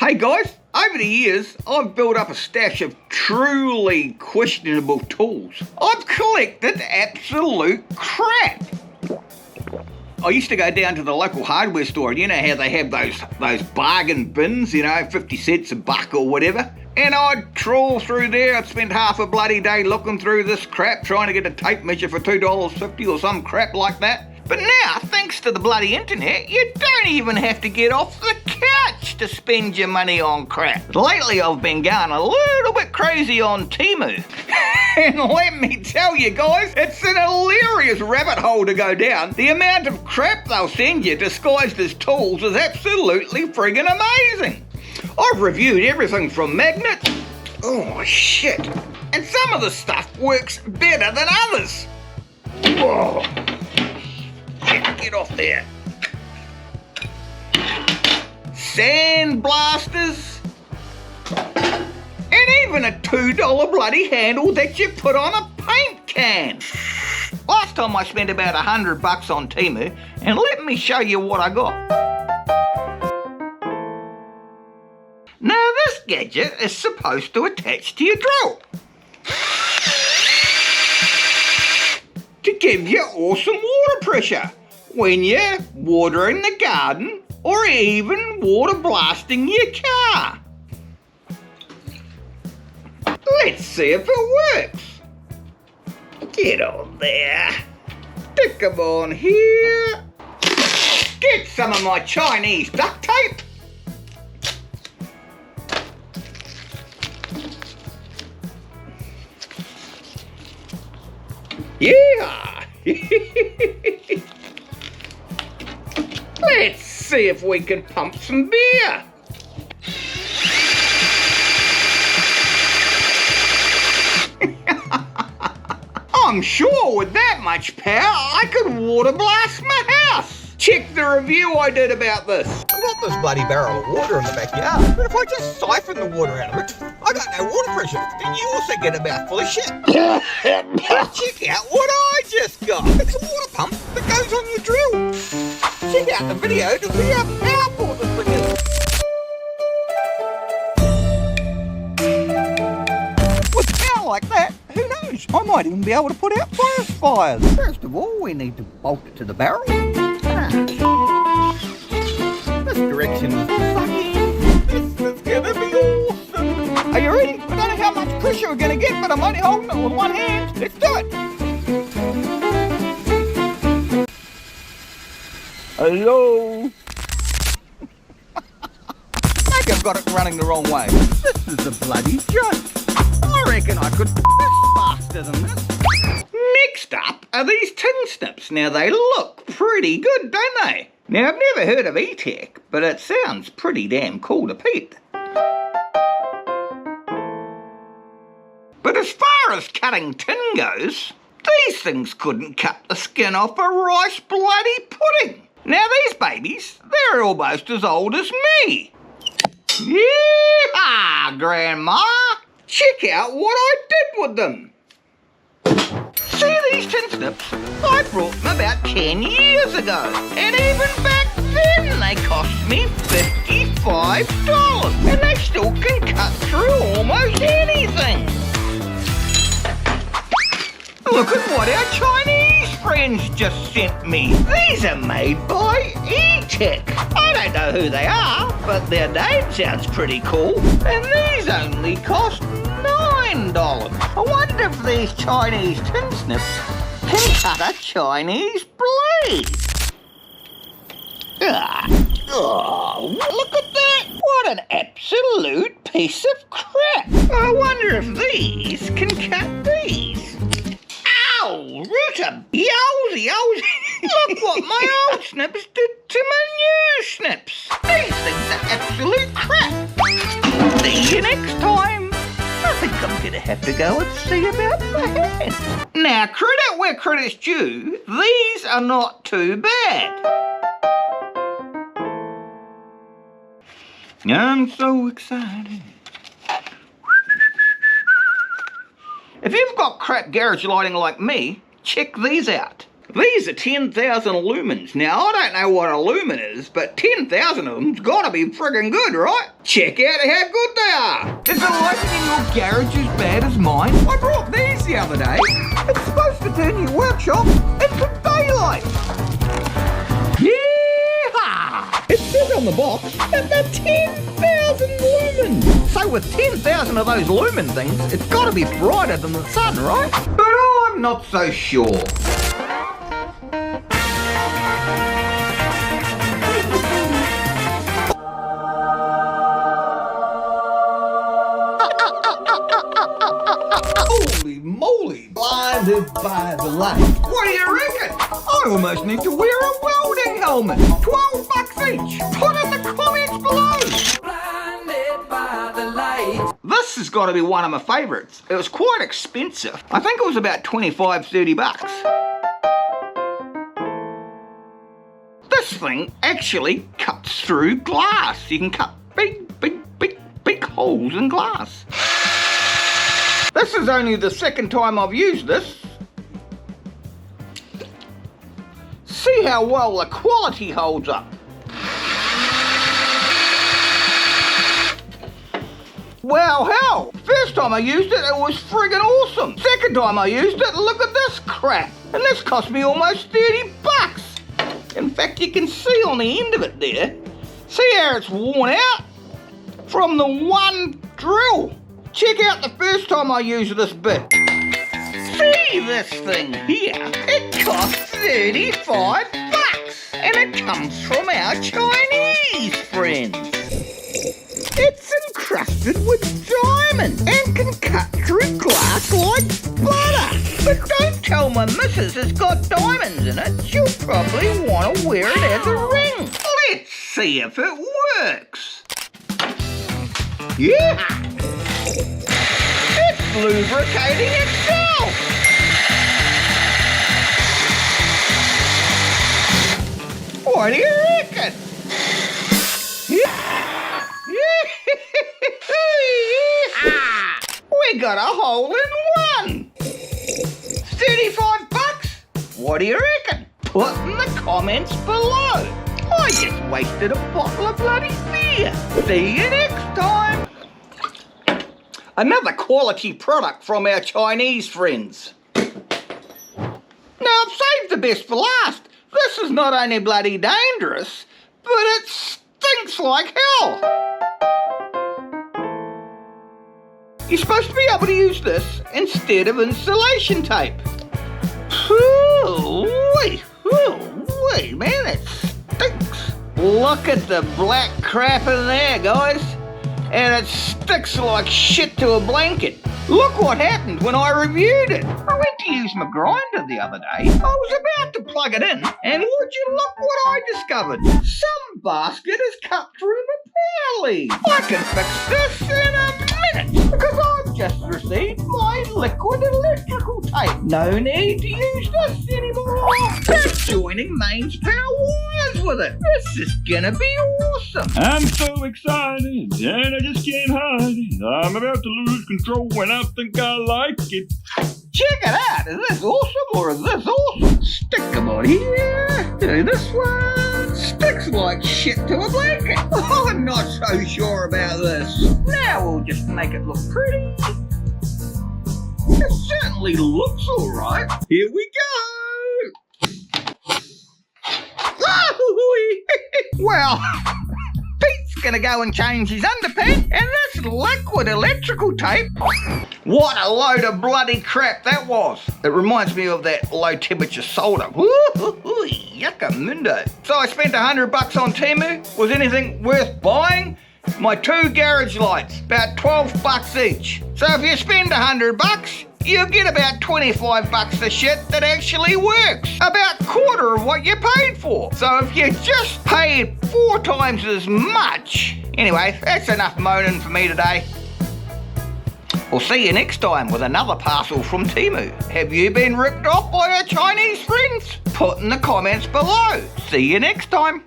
Hey guys, over the years, I've built up a stash of truly questionable tools. I've collected absolute crap. I used to go down to the local hardware store, and you know how they have those bargain bins, 50 cents a buck or whatever. And I'd trawl through there, I'd spend half a bloody day looking through this crap, trying to get a tape measure for $2.50 or some crap like that. But now, thanks to the bloody internet, you don't even have to get off the couch to spend your money on crap. Lately I've been going a little bit crazy on Temu. And let me tell you guys, it's an hilarious rabbit hole to go down. The amount of crap they'll send you disguised as tools is absolutely friggin' amazing. I've reviewed everything from magnets, oh shit, and some of the stuff works better than others. Whoa. Get off there. Sand blasters, and even a $2 bloody handle that you put on a paint can. Last time I spent about $100 on Temu, and let me show you what I got. Now this gadget is supposed to attach to your drill to give you awesome water pressure when you're watering the garden or even water blasting your car. Let's see if it works. Get on there. Stick them on here. Get some of my Chinese duct tape. Yeah! Let's see if we can pump some beer. I'm sure with that much power, I could water blast my house. Check the review I did about this. I've got this bloody barrel of water in the backyard, but if I just siphon the water out of it, I got no water pressure, and you also get a mouthful of shit. Check out what I just got. It's a water pump that goes on your drill. Check out the video to see how powerful this thing is. With power like that, who knows? I might even be able to put out forest fires. First of all, we need to bolt it to the barrel. This direction is funny. This is gonna be awesome. Are you ready? I don't know how much pressure we're gonna get, but I'm only holding it with one hand. Let's do it. Hello? I think I've got it running the wrong way. This is a bloody joke. I reckon I could faster than this. Next up are these tin snips. Now they look pretty good, don't they? Now I've never heard of E-Tech, but it sounds pretty damn cool to Pete. But as far as cutting tin goes, these things couldn't cut the skin off a rice bloody pudding. Now these babies, they're almost as old as me. Yeah, Grandma! Check out what I did with them. See these tin snips? I brought them about 10 years ago, and even back then they cost me $55, and they still can cut through almost anything. Look at what our Chinese friends just sent me. These are made by E-Tech. I don't know who they are, but their name sounds pretty cool, and these only cost $9. I wonder if these Chinese tin snips can cut a Chinese blade. Oh, look at that! What an absolute piece of crap! I wonder if these can cut these. Ow! Rooter! Yowzy! Look what my old snips did to my new snips! These things are absolute crap! See you next time! I think I'm gonna have to go and see about my hand. Now, credit where credit's due, these are not too bad. I'm so excited. If you've got crap garage lighting like me, check these out. These are 10,000 lumens. Now, I don't know what a lumen is, but 10,000 of them's gotta be friggin' good, right? Check out how good they are. Is the lighting in your garage as bad as mine? I brought these the other day. It's supposed to turn your workshop into daylight. Yeah! It says on the box that they're 10,000 lumens. So with 10,000 of those lumen things, it's gotta be brighter than the sun, right? But I'm not so sure. Holy moly! Blinded by the light. What do you reckon? I almost need to wear a welding helmet. $12 each. Put in the comments below. Blinded by the light. This has got to be one of my favourites. It was quite expensive. I think it was about 25, 30 bucks. This thing actually cuts through glass. You can cut big holes in glass. This is only the second time I've used this. See how well the quality holds up. Well, hell, first time I used it, it was friggin' awesome. Second time I used it, look at this crap. And this cost me almost 30 bucks. In fact, you can see on the end of it there, see how it's worn out from the one drill. Check out the first time I used this bit. See this thing here? It costs 35 bucks. And it comes from our Chinese friends. It's encrusted with diamond and can cut through glass like butter. But don't tell my missus it's got diamonds in it. She'll probably want to wear it as a ring. Let's see if it works. Yeah! It's lubricating itself! What do you reckon? We got a hole in one! 35 bucks? What do you reckon? Put in the comments below. I just wasted a bottle of bloody beer. See you next time. Another quality product from our Chinese friends. Now I've saved the best for last. This is not only bloody dangerous, but it stinks like hell. You're supposed to be able to use this instead of insulation tape. Ooh-wee, man, it stinks. Look at the black crap in there, guys. And it sticks like shit to a blanket. Look what happened when I reviewed it. I went to use my grinder the other day. I was about to plug it in, and would you look what I discovered? Some basket is cut through the power lead. I can fix this in a minute, because I've just received my liquid electrical tape. No need to use this anymore. That's joining mains power wires with it. This is gonna be awesome. I'm so excited, and I just can't hide it. I'm about to lose control, and I think I like it. Check it out. Is this awesome or is this awesome? Stick them on here. Do this one. Sticks like shit to a blanket. Oh, I'm not so sure about this. Now we'll just make it look pretty. It certainly looks alright. Here we go. Well, Pete's gonna go and change his underpants, and this liquid electrical tape. What a load of bloody crap that was. It reminds me of that low temperature solder. Yucca-mundo. So I spent $100 on Temu. Was anything worth buying? My 2 garage lights, about 12 bucks each. So if you spend $100, you get about 25 bucks of shit that actually works. About quarter of what you paid for. So if you just paid 4 times as much. Anyway, that's enough moaning for me today. We'll see you next time with another parcel from Temu. Have you been ripped off by our Chinese friends? Put in the comments below. See you next time.